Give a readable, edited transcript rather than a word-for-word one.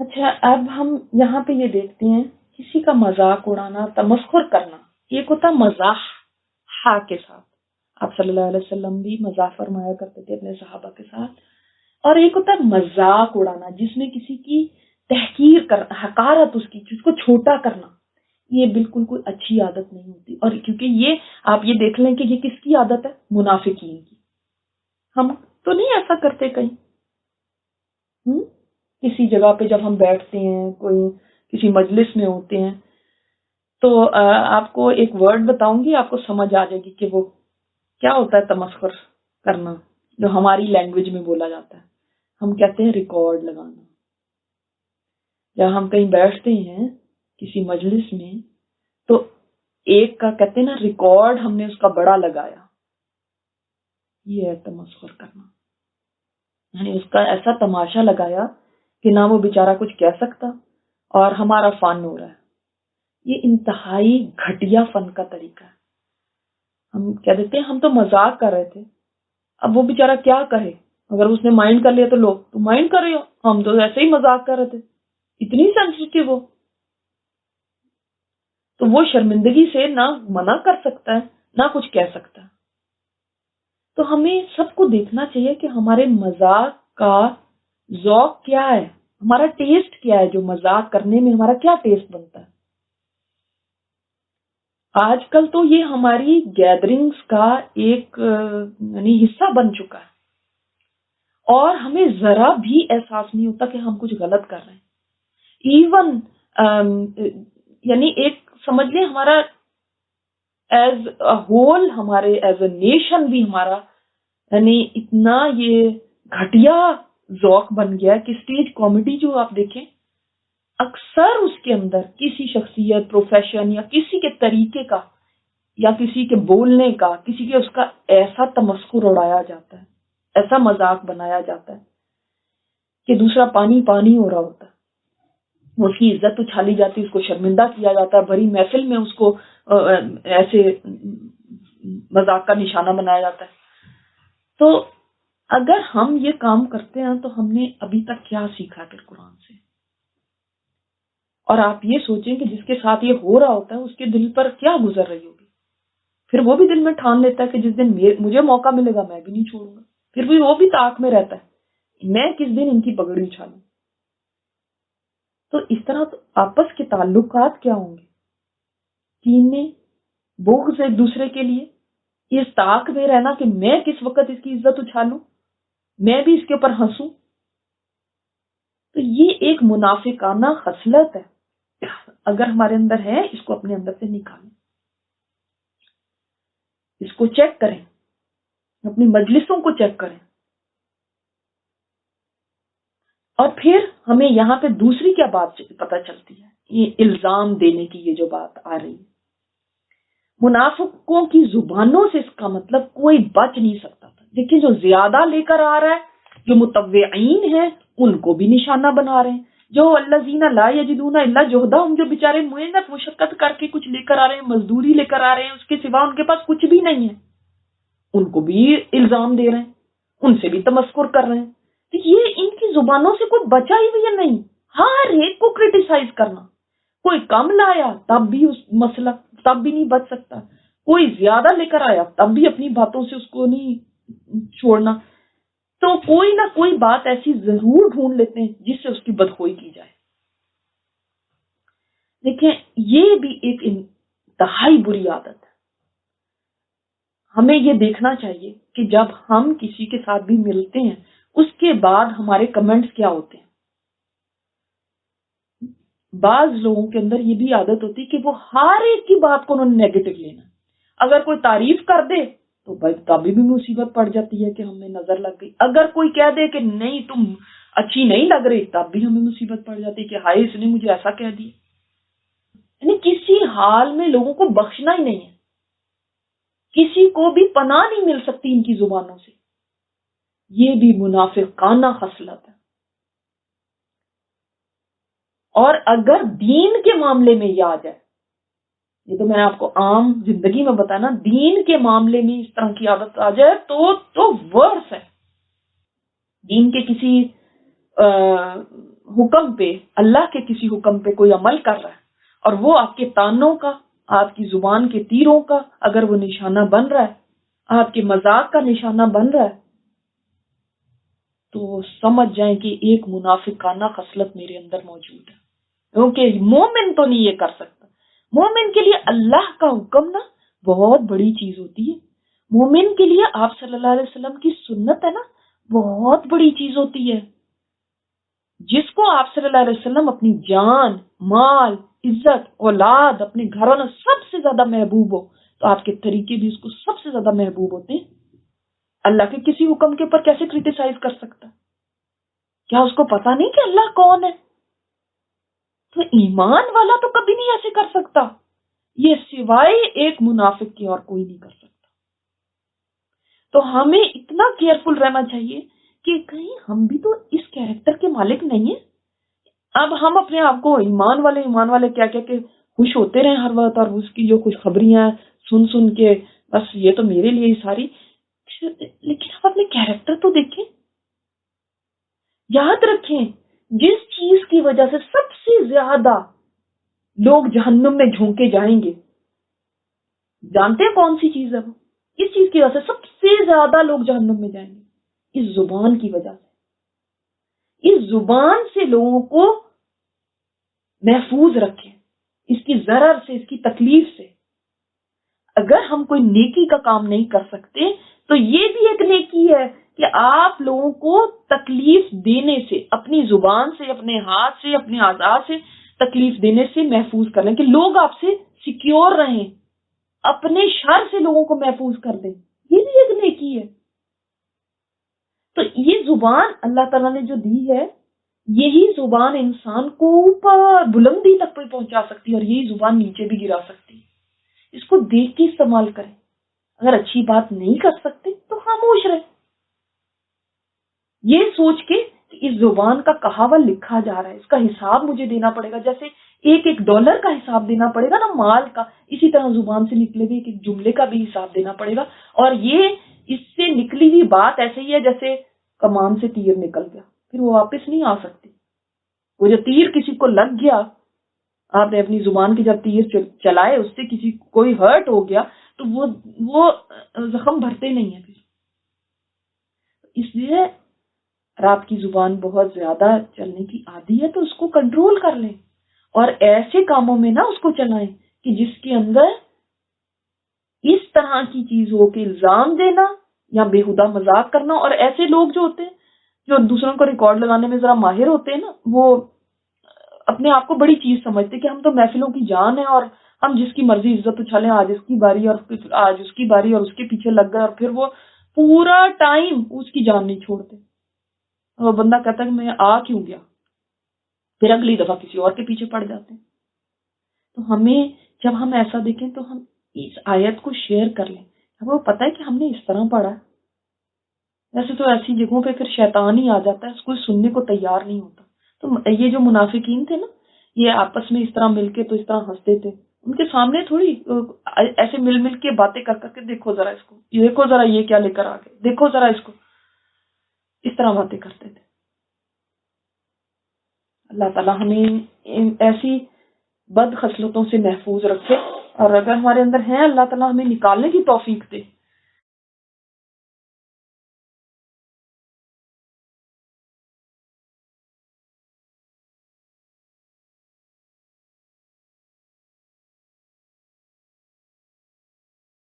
اچھا، اب ہم یہاں پہ یہ دیکھتے ہیں کسی کا مذاق اڑانا، تمسخر کرنا، ایک ہوتا مزاح ہا کے ساتھ، آپ صلی اللہ علیہ وسلم بھی مزاح فرمایا کرتے تھے اپنے صحابہ کے ساتھ، اور ایک ہوتا ہے مذاق اڑانا جس میں کسی کی تحقیر کرنا، حقارت اس کی، جس کو چھوٹا کرنا، یہ بالکل کوئی اچھی عادت نہیں ہوتی. اور کیونکہ یہ آپ یہ دیکھ لیں کہ یہ کس کی عادت ہے؟ منافقین کی. ہم تو نہیں ایسا کرتے کہیں. کسی جگہ پہ جب ہم بیٹھتے ہیں، کوئی کسی مجلس میں ہوتے ہیں، تو آپ کو ایک ورڈ بتاؤں گی، آپ کو سمجھ آ جائے گی کہ وہ کیا ہوتا ہے. تمسخر کرنا جو ہماری لینگویج میں بولا جاتا ہے، ہم کہتے ہیں ریکارڈ لگانا. جب ہم کہیں بیٹھتے ہیں کسی مجلس میں تو ایک کا کہتے ہیں نا ریکارڈ ہم نے اس کا بڑا لگایا، یہ ہے تمسخر کرنا. یعنی اس کا ایسا تماشا لگایا کہ نہ وہ بیچارہ کچھ کہہ سکتا اور ہمارا فن ہو رہا ہے. یہ انتہائی گھٹیا فن کا طریقہ ہے. ہم کہہ دیتے ہیں ہم تو مذاق کر رہے تھے، اب وہ بیچارہ کیا کہے، اگر اس نے مائنڈ کر لیا تو لوگ تو مائنڈ کر رہے ہو، ہم تو ایسے ہی مذاق کر رہے تھے. اتنی سینسیٹیو ہو تو وہ شرمندگی سے نہ منع کر سکتا ہے نہ کچھ کہہ سکتا ہے. تو ہمیں سب کو دیکھنا چاہیے کہ ہمارے مذاق کا ذوق کیا ہے، ہمارا ٹیسٹ کیا ہے، جو مذاق کرنے میں ہمارا کیا ٹیسٹ بنتا ہے. آج کل تو یہ ہماری گیدرنگز کا ایک یعنی حصہ بن چکا ہے، اور ہمیں ذرا بھی احساس نہیں ہوتا کہ ہم کچھ غلط کر رہے ہیں. ایون یعنی ایک سمجھ لیں ہمارا ایز اے ہول، ہمارے ایز اے نیشن بھی ہمارا یعنی اتنا یہ گھٹیا ذوق بن گیا کہ اسٹیج کامیڈی جو آپ دیکھیں اکثر اس کے اندر کسی شخصیت، پروفیشن یا کسی کے طریقے کا یا کسی کے بولنے کا، کسی کے اس کا ایسا تمسخر اڑایا جاتا ہے، ایسا مذاق بنایا جاتا ہے کہ دوسرا پانی پانی ہو رہا ہوتا ہے. اس کی عزت اچھالی جاتی ہے، اس کو شرمندہ کیا جاتا ہے، بڑی محفل میں اس کو ایسے مذاق کا نشانہ بنایا جاتا ہے. تو اگر ہم یہ کام کرتے ہیں تو ہم نے ابھی تک کیا سیکھا پھر قرآن سے؟ اور آپ یہ سوچیں کہ جس کے ساتھ یہ ہو رہا ہوتا ہے اس کے دل پر کیا گزر رہی ہوگی. پھر وہ بھی دل میں ٹھان لیتا ہے کہ جس دن مجھے موقع ملے گا میں بھی نہیں چھوڑوں گا. پھر بھی وہ بھی طاق میں رہتا ہے میں کس دن ان کی پگڑی اچھالوں. تو اس طرح تو آپس کے تعلقات کیا ہوں گے؟ کینے، بغض ایک دوسرے کے لیے، اس طاق میں رہنا کہ میں کس وقت اس کی عزت اچھالوں، میں بھی اس کے اوپر ہنسوں. تو یہ ایک منافقانہ خصلت ہے. اگر ہمارے اندر ہے اس کو اپنے اندر سے نکالیں، اس کو چیک کریں، اپنی مجلسوں کو چیک کریں. اور پھر ہمیں یہاں پہ دوسری کیا بات پتہ چلتی ہے، یہ الزام دینے کی یہ جو بات آ رہی ہے. منافقوں کی زبانوں سے اس کا مطلب کوئی بچ نہیں سکتا تھا. دیکھیں جو زیادہ لے کر آ رہا ہے، جو متوعین ہیں ان کو بھی نشانہ بنا رہے ہیں. جو الذین لا یجدون الا جہدہم، جو بیچارے محنت مشقت کر کے کچھ لے کر آ رہے ہیں، مزدوری لے کر آ رہے ہیں، اس کے سوا ان کے پاس کچھ بھی نہیں ہے، ان کو بھی الزام دے رہے ہیں، ان سے بھی تمسخر کر رہے ہیں. تو یہ ان کی زبانوں سے کوئی بچا ہی بھی نہیں. ہر ایک کو کرٹیسائز کرنا، کوئی کم لایا تب بھی اس مسئلہ تب بھی نہیں بچ سکتا، کوئی زیادہ لے کر آیا تب بھی اپنی باتوں سے اس کو نہیں چھوڑنا. تو کوئی نہ کوئی بات ایسی ضرور ڈھونڈ لیتے ہیں جس سے اس کی بدخوئی کی جائے. دیکھیں یہ بھی ایک انتہائی بری عادت ہے. ہمیں یہ دیکھنا چاہیے کہ جب ہم کسی کے ساتھ بھی ملتے ہیں اس کے بعد ہمارے کمنٹس کیا ہوتے ہیں. بعض لوگوں کے اندر یہ بھی عادت ہوتی ہے کہ وہ ہر ایک کی بات کو انہوں نے نیگیٹو لینا. اگر کوئی تعریف کر دے تو بھائی تبھی بھی مصیبت پڑ جاتی ہے کہ ہمیں نظر لگ گئی. اگر کوئی کہہ دے کہ نہیں تم اچھی نہیں لگ رہی تب بھی ہمیں مصیبت پڑ جاتی ہے کہ ہائے اس نے مجھے ایسا کہہ دیا. یعنی کسی حال میں لوگوں کو بخشنا ہی نہیں ہے، کسی کو بھی پناہ نہیں مل سکتی ان کی زبانوں سے. یہ بھی منافقانہ خصلت ہے. اور اگر دین کے معاملے میں یہ آ جائے، یہ تو میں آپ کو عام زندگی میں بتانا، دین کے معاملے میں اس طرح کی عادت آ جائے تو ورس ہے. دین کے کسی حکم پہ، اللہ کے کسی حکم پہ کوئی عمل کر رہا ہے اور وہ آپ کے تانوں کا، آپ کی زبان کے تیروں کا اگر وہ نشانہ بن رہا ہے، آپ کے مذاق کا نشانہ بن رہا ہے، تو سمجھ جائیں کہ ایک منافقانہ خصلت میرے اندر موجود ہے، کیونکہ مومن تو نہیں یہ کر سکتا۔ مومن کے لیے اللہ کا حکم نا بہت بڑی چیز ہوتی ہے، مومن کے لیے آپ صلی اللہ علیہ وسلم کی سنت ہے نا بہت بڑی چیز ہوتی ہے۔ جس کو آپ صلی اللہ علیہ وسلم اپنی جان، مال، عزت، اولاد، اپنے گھروں میں سب سے زیادہ محبوب ہو، تو آپ کے طریقے بھی اس کو سب سے زیادہ محبوب ہوتے ہیں۔ اللہ کے کسی حکم کے اوپر کیسے کرٹیسائز کر سکتا؟ کیا اس کو پتا نہیں کہ اللہ کون ہے؟ تو ایمان والا تو کبھی نہیں ایسے کر سکتا، یہ سوائے ایک منافق کے اور کوئی نہیں کر سکتا۔ تو ہمیں اتنا کیئرفل رہنا چاہیے کہ کہیں ہم بھی تو اس کیریکٹر کے مالک نہیں ہیں۔ اب ہم اپنے آپ کو ایمان والے کیا کیا کہ خوش ہوتے رہے ہر وقت، اور اس کی جو خوشخبریاں سن کے بس یہ تو میرے لیے ہی ساری، لیکن ہم اپنے کیریکٹر تو دیکھیں۔ یاد رکھیں، جس چیز کی وجہ سے سب سے زیادہ لوگ جہنم میں جھونکے جائیں گے، جانتے ہیں کون سی چیز ہے وہ؟ اس چیز کی وجہ سے سب سے زیادہ لوگ جہنم میں جائیں گے، اس زبان کی وجہ سے۔ اس زبان سے لوگوں کو محفوظ رکھیں، اس کی ضرر سے، اس کی تکلیف سے۔ اگر ہم کوئی نیکی کا کام نہیں کر سکتے تو یہ بھی ایک نیکی ہے کہ آپ لوگوں کو تکلیف دینے سے، اپنی زبان سے، اپنے ہاتھ سے، اپنے اعضاء سے تکلیف دینے سے محفوظ کر لیں، کہ لوگ آپ سے سیکیور رہیں، اپنے شر سے لوگوں کو محفوظ کر دیں، یہ بھی ایک نیکی ہے۔ تو یہ زبان اللہ تعالیٰ نے جو دی ہے، یہی زبان انسان کو اوپر بلندی تک پہنچا سکتی ہے، اور یہی زبان نیچے بھی گرا سکتی ہے۔ اس کو دیکھ کے استعمال کریں، اگر اچھی بات نہیں کر سکتے تو خاموش رہیں، یہ سوچ کے کہ اس زبان کا کہا ہوا لکھا جا رہا ہے، اس کا حساب مجھے دینا پڑے گا، جیسے ایک ایک ڈالر کا حساب دینا پڑے گا نا مال کا، اسی طرح زبان سے نکلے ہوئے ایک جملے کا بھی حساب دینا پڑے گا۔ اور یہ اس سے نکلی ہوئی بات ایسے ہی ہے جیسے کمان سے تیر نکل گیا، پھر وہ واپس نہیں آ سکتی۔ وہ جو تیر کسی کو لگ گیا، آپ نے اپنی زبان کی جب تیر چلائے، اس سے کسی کوئی ہرٹ ہو گیا تو وہ زخم بھرتے نہیں ہیں پھر۔ اس لیے اگر آپ کی زبان بہت زیادہ چلنے کی عادی ہے تو اس کو کنٹرول کر لیں، اور ایسے کاموں میں نہ اس کو چلائیں کہ جس کے اندر اس طرح کی چیز ہو کہ الزام دینا یا بےہودہ مذاق کرنا۔ اور ایسے لوگ جو ہوتے ہیں جو دوسروں کو ریکارڈ لگانے میں ذرا ماہر ہوتے ہیں نا، وہ اپنے آپ کو بڑی چیز سمجھتے کہ ہم تو محفلوں کی جان ہیں، اور ہم جس کی مرضی عزت اچھالیں، آج اس کی باری اور آج اس کی باری، اور اس کے پیچھے لگ گئے، اور پھر وہ پورا ٹائم اس کی جان نہیں چھوڑتے۔ اور بندہ کہتا ہے کہ میں آ کیوں گیا، پھر اگلی دفعہ کسی اور کے پیچھے پڑ جاتے ہیں۔ تو ہمیں جب ہم ایسا دیکھیں تو ہم اس آیت کو شیئر کر لیں، ہمیں پتہ ہے کہ ہم نے اس طرح پڑھا ہے۔ ویسے تو ایسی جگہوں پہ پھر شیطان ہی آ جاتا ہے، اس کو سننے کو تیار نہیں ہوتا۔ تو یہ جو منافقین تھے نا، یہ آپس میں اس طرح مل کے تو اس طرح ہنستے تھے، ان کے سامنے تھوڑی ایسے مل کے باتیں کر کر کے دیکھو ذرا اس کو، دیکھو ذرا یہ کیا لے کر آ گئے، دیکھو ذرا اس کو، اس طرح باتیں کرتے تھے۔ اللہ تعالیٰ ہمیں ایسی بد خصلتوں سے محفوظ رکھے، اور اگر ہمارے اندر ہیں اللہ تعالیٰ ہمیں نکالنے کی توفیق دے۔